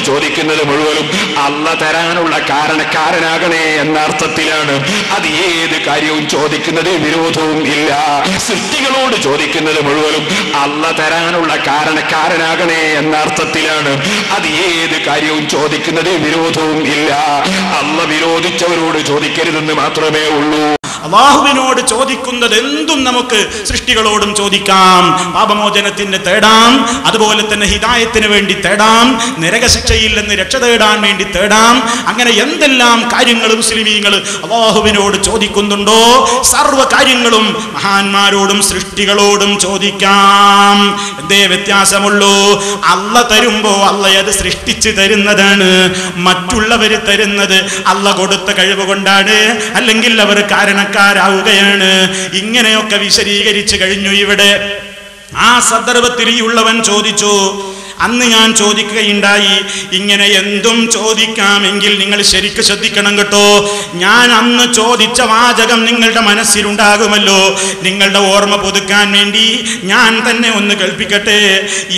ചോദിക്കുന്നത് മുഴുവനും അല്ല തരാനുള്ള കാരണക്കാരനാകണേ എന്ന അർത്ഥത്തിലാണ്. അത് ഏത് കാര്യവും ചോദിക്കുന്നത് വിരോധവും ഇല്ല. സൃഷ്ടികളോട് ചോദിക്കുന്നത് മുഴുവനും അല്ല തരാനുള്ള കാരണക്കാരനാകണേ എന്ന അർത്ഥത്തിലാണ്. അത് ഏത് കാര്യവും ചോദിക്കുന്നത് വിരോധവും ഇല്ല. അല്ല വിരോധിച്ചവരോട് ചോദിക്കരുതെന്ന് മാത്രമേ ഉള്ളൂ. അല്ലാഹുവിനോട് ചോദിക്കുന്നത് എന്തും നമുക്ക് സൃഷ്ടികളോടും ചോദിക്കാം. പാപമോചനത്തിന് തേടാം, അതുപോലെ തന്നെ ഹിദായത്തിന് വേണ്ടി തേടാം, നരകശിക്ഷയിൽ നിന്ന് രക്ഷ തേടാൻ വേണ്ടി തേടാം. അങ്ങനെ എന്തെല്ലാം കാര്യങ്ങൾ മുസ്ലിമീങ്ങൾ അല്ലാഹുവിനോട് ചോദിക്കുന്നുണ്ടോ സർവ്വ കാര്യങ്ങളും മഹാന്മാരോടും സൃഷ്ടികളോടും ചോദിക്കാം. എന്തേ വ്യത്യാസമുള്ളൂ? അല്ല തരുമ്പോ അല്ല അത് സൃഷ്ടിച്ച് തരുന്നതാണ്, മറ്റുള്ളവർ തരുന്നത് അല്ല കൊടുത്ത കഴിവ് കൊണ്ടാണ്, അല്ലെങ്കിൽ അവർ കാരണക്കാരാവുകയാണ്. ഇങ്ങനെയൊക്കെ വിശദീകരിച്ചു കഴിഞ്ഞു. ഇവിടെ ആ സന്ദർഭത്തിൽ ഈ ഉള്ളവൻ ചോദിച്ചു. അന്ന് ഞാൻ ചോദിക്കുകയുണ്ടായി, ഇങ്ങനെ എന്തും ചോദിക്കാമെങ്കിൽ നിങ്ങൾ ശരിക്ക് ശ്രദ്ധിക്കണം കേട്ടോ. ഞാൻ അന്ന് ചോദിച്ച വാചകം നിങ്ങളുടെ മനസ്സിലുണ്ടാകുമല്ലോ. നിങ്ങളുടെ ഓർമ്മ പുതുക്കാൻ വേണ്ടി ഞാൻ തന്നെ ഒന്ന് കേൾപ്പിക്കട്ടെ.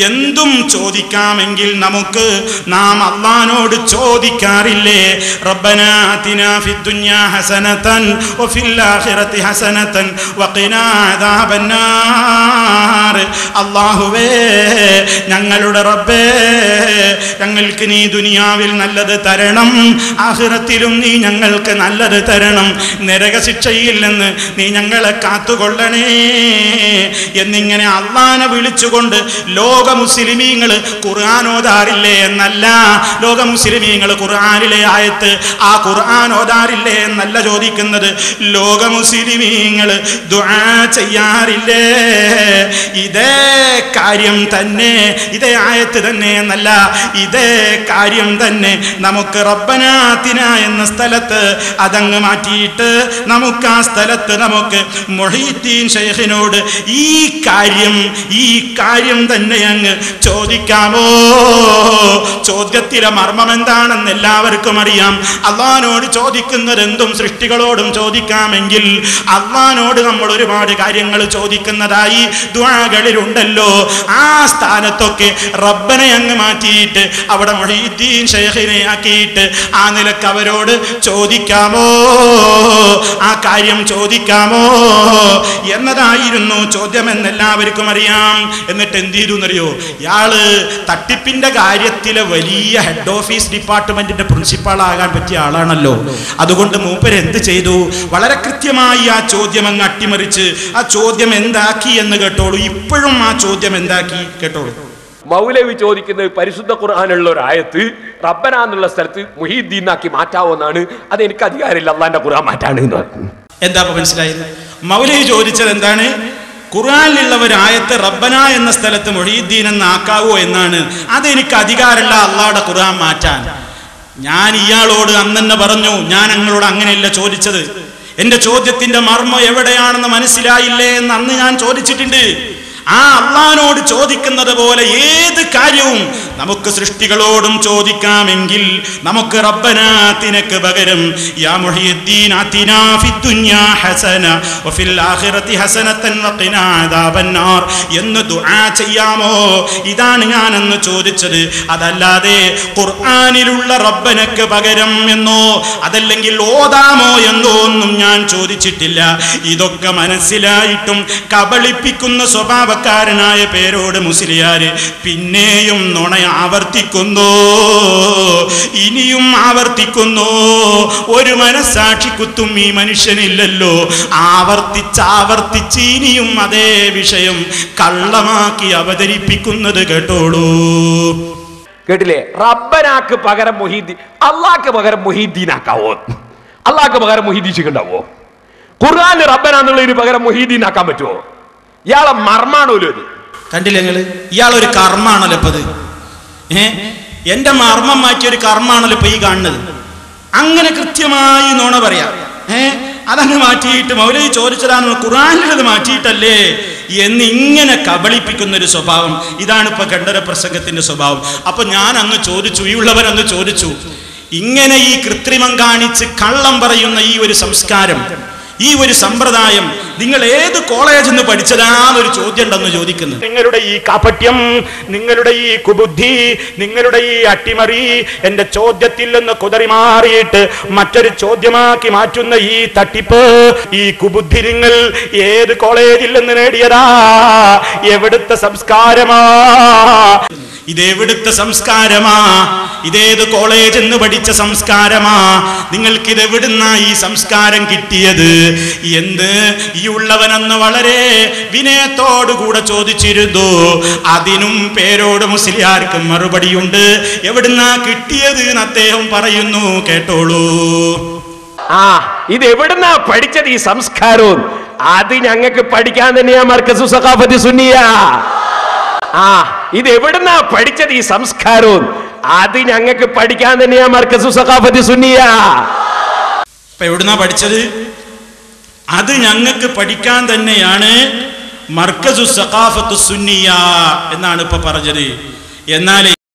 എന്തും ചോദിക്കാമെങ്കിൽ നമുക്ക് നാം അല്ലാഹുവോട് ചോദിക്കാറില്ലേ? റബ്ബനാ ആതിനാ ഫിദ്ദുനിയാ ഹസനതൻ വഫിൽ ആഖിറതി ഹസനതൻ വഖിനാ അദാബന്നാർ. അല്ലാഹുവേ, ഞങ്ങളുടെ റബ്ബേ, ഞങ്ങൾക്ക് നീ ദുനിയാവിൽ നല്ലത് തരണം, ആഖിറത്തിലും നീ ഞങ്ങൾക്ക് നല്ലത് തരണം, നരകശിക്ഷയിൽ നിന്ന് നീ ഞങ്ങളെ കാത്തുകൊള്ളണേ എന്നിങ്ങനെ അള്ളാനെ വിളിച്ചുകൊണ്ട് ലോക മുസ്ലിമീങ്ങൾ ഖുർആൻ ഓതാറില്ലേ എന്നല്ല. ലോക മുസ്ലിമീങ്ങൾ ഖുർആനിലെ ആയത്ത് ആ ഖുർആൻ ഓതാറില്ലേ എന്നല്ല ചോദിക്കുന്നത്. ലോക മുസ്ലിമീങ്ങൾ ദുആ ചെയ്യാറില്ലേ? ഇതേ കാര്യം തന്നെ, ഇതേ ആയത്ത് തന്നെ എന്നല്ല, ഇതേ കാര്യം തന്നെ നമുക്ക് റബ്ബനാ ആതിനാ എന്ന സ്ഥലത്ത് അതങ്ങ് മാറ്റിയിട്ട് നമുക്ക് ആ സ്ഥലത്ത് നമുക്ക് മുഹീദ്ദീൻ ശൈഖിനോട് ഈ കാര്യം തന്നെ അങ്ങ് ചോദിക്കാമോ? ചോദ്യത്തിലെ മർമ്മം എന്താണെന്ന് എല്ലാവർക്കും അറിയാം. അള്ളാഹിനോട് ചോദിക്കുന്നത് എന്തും സൃഷ്ടികളോടും ചോദിക്കാമെങ്കിൽ അള്ളാഹിനോട് നമ്മൾ ഒരുപാട് കാര്യങ്ങൾ ചോദിക്കുന്നതായി ദുആകളിലുണ്ടല്ലോ. ആ സ്ഥാനത്തൊക്കെ റബ്ബനെ അങ്ങ് മാറ്റിയിട്ട് അവിടെ മുഹീദ്ദീൻ ശൈഖിനെ ആക്കിയിട്ട് ആ നിലക്ക് അവരോട് ചോദിക്കാമോ? ആ കാര്യം ചോദിക്കാമോ എന്നതായിരുന്നു ചോദ്യം എന്നെല്ലാവർക്കും അറിയാം. എന്നിട്ട് എന്ത് ചെയ്തു എന്നറിയോ? ഇയാള് തട്ടിപ്പിന്റെ കാര്യത്തിലെ വലിയ ഹെഡ് ഓഫീസ് ഡിപ്പാർട്ട്മെന്റിന്റെ പ്രിൻസിപ്പാൾ ആകാൻ പറ്റിയ ആളാണല്ലോ. അതുകൊണ്ട് മൂപ്പര് എന്ത് ചെയ്തു? വളരെ കൃത്യമായി ആ ചോദ്യം അങ്ങ് അട്ടിമറിച്ച് ആ ചോദ്യം എന്താക്കി എന്ന് കേട്ടോളൂ. ഇപ്പോഴും ആ ചോദ്യം എന്താക്കി കേട്ടോളൂ. മൗലവി ചോദിക്കുന്നത് പരിശുദ്ധ ഖുർആനുള്ള ഒരു ആയത്ത് റബ്ബന എന്നുള്ള സ്ഥലത്ത് മുഹീദ്ദീനാക്കി മാറ്റാവുന്നതാണ്. അത് എനിക്ക് അധികാരമില്ല, അള്ളാന്റെ ഖുർആൻ മാറ്റാണ് എന്ന് പറഞ്ഞു. എന്താ മനസ്സിലായത്? മൗലവി ചോദിച്ചത് എന്താണ്? ഖുർആനിലുള്ള ഒരു ആയത്ത് റബ്ബന എന്ന സ്ഥലത്ത് മുഹീദ്ദീൻ എന്നാക്കാവോ എന്നാണ്. അതെനിക്ക് അധികാരമില്ല അള്ളാഹുടെ ഖുർആൻ മാറ്റാൻ. ഞാൻ ഇയാളോട് അന്നെ പറഞ്ഞു, ഞാൻ നിങ്ങളോട് അങ്ങനെയല്ല ചോദിച്ചത്. എന്റെ ചോദ്യത്തിന്റെ മർമ്മം എവിടെയാണെന്ന് മനസ്സിലായില്ലേ എന്ന് അന്ന് ഞാൻ ചോദിച്ചിട്ടുണ്ട്. ആ അള്ളാഹിനോട് ചോദിക്കുന്നത് പോലെ ഏത് കാര്യവും നമുക്ക് സൃഷ്ടികളോടും ചോദിക്കാമെങ്കിൽ നമുക്ക് റബ്ബനാ ആതിനക്ക് പകരം യാ മുഹീദ്ദീൻ ആതിനാ ഫിദ്ദുനിയാ ഹസന വഫിൽ ആഖിറതി ഹസനതൻ വഖിനാ അദാബന്നാർ എന്ന് ദുആ ചെയ്യാമോ? ഇതാണ് ഞാൻ അന്ന് ചോദിച്ചത്. അതല്ലാതെ ഖുർആനിലുള്ള റബ്ബനക്ക് പകരം എന്നോ അതല്ലെങ്കിൽ ഓതാമോ എന്നോ ഒന്നും ഞാൻ ചോദിച്ചിട്ടില്ല. ഇതൊക്കെ മനസ്സിലായിട്ടും കബളിപ്പിക്കുന്ന സ്വഭാവക്കാരനായ പേരോട് മുസ്ലിയാര് പിന്നെയും നുണ ആവർത്തിക്കുന്നു, ഇനിയും ആവർത്തിക്കുന്നു. ഒരു മനസ്സാക്ഷി കുത്തും ഈ മനുഷ്യനില്ലല്ലോ. ആവർത്തിച്ച് ഇനിയും അതേ വിഷയം കള്ളമാക്കി അവതരിപ്പിക്കുന്നത് കേട്ടോളൂ. കേട്ടില്ലേ? റബ്ബനാക്ക് പകരം മുഹീദ്ദീൻ, അള്ളാഹ്ക്ക് പകരം മുഹീദ്ദീനാക്കാവോ? അള്ളാഹ്ക്ക് പകരം മുഹീദ്ദീനാവോ? ഖുർആൻ റബ്ബനാന്നുള്ളതിന് പകരം മുഹീദ്ദീനാക്കാൻ പറ്റുമോ? ഇയാളെ മർമാണല്ലോ ഇത്. കണ്ടില്ലേ നിങ്ങള്? ഇയാളൊരു കർമ്മാണല്ലോ ഇപ്പത്. എന്റെ മർമ്മം മാറ്റിയൊരു കർമ്മാണല്ലോ ഇപ്പൊ ഈ കാണുന്നത്. അങ്ങനെ കൃത്യമായി നുണ പറയാ. അതങ്ങ് മാറ്റിയിട്ട് മൗലവി ചോദിച്ചതാണ് ഖുർആനിലത് മാറ്റിയിട്ടല്ലേ എന്നിങ്ങനെ കബളിപ്പിക്കുന്ന ഒരു സ്വഭാവം. ഇതാണ് ഇപ്പൊ ഖണ്ഡന പ്രസംഗത്തിന്റെ സ്വഭാവം. അപ്പൊ ഞാൻ അങ്ങ് ചോദിച്ചു, ഈ ഉള്ളവരങ്ങ് ചോദിച്ചു, ഇങ്ങനെ ഈ കൃത്രിമം കാണിച്ച് കള്ളം പറയുന്ന ഈ ഒരു സംസ്കാരം, ഈ ഒരു സമ്പ്രദായം നിങ്ങൾ ഏത് കോളേജിൽ നിന്ന് പഠിച്ചതാന്നൊരു ചോദ്യം ഉണ്ടെന്ന് ചോദിക്കുന്നു. നിങ്ങളുടെ ഈ കാപട്യം, നിങ്ങളുടെ ഈ കുബുദ്ധി, നിങ്ങളുടെ ഈ അട്ടിമറി എന്റെ ചോദ്യത്തിൽ നിന്ന് കുതറി മാറിയിട്ട് മറ്റൊരു ചോദ്യമാക്കി മാറ്റുന്ന ഈ തട്ടിപ്പ്, ഈ കുബുദ്ധി നിങ്ങൾ ഏത് കോളേജിൽ നിന്ന് നേടിയതാ? എവിടുത്തെ സംസ്കാരമാ? ഇതെവിടുത്തെ സംസ്കാരമാ? ഇതേത് കോളേജിൽ നിന്ന് പഠിച്ച സംസ്കാരമാ? നിങ്ങൾക്കിതെവിടുന്നാ ഈ സംസ്കാരം കിട്ടിയത് എന്ന് ഈ ഉള്ളവനെന്ന് വളരെ വിനയത്തോടുകൂടെ ചോദിച്ചിരുന്നു. അതിനും പേരോട് മുസ്ലിയാർക്ക് മറുപടിയുണ്ട്. എവിടുന്നാ കിട്ടിയത് എന്ന് അദ്ദേഹം പറയുന്നു, കേട്ടോളൂ. ഇത് എവിടുന്നാ പഠിച്ചത് ഈ സംസ്കാരവും? അത് ഞങ്ങൾക്ക് പഠിക്കാൻ തന്നെയാ മർക്കസു സഖാഫത്തി സുന്നിയ. ഇത് എവിടുന്നാ പഠിച്ചത് ഈ സംസ്കാരവും? അത് ഞങ്ങൾക്ക് പഠിക്കാൻ തന്നെയാ മർക്കസു സഖാഫത്തി സുന്നിയ. ഇപ്പൊ എവിടുന്നാ പഠിച്ചത്? അത് ഞങ്ങൾക്ക് പഠിക്കാൻ തന്നെയാണ് മർക്കസു സഖാഫത്തു സുന്നിയ എന്നാണ് ഇപ്പൊ പറഞ്ഞത്. എന്നാൽ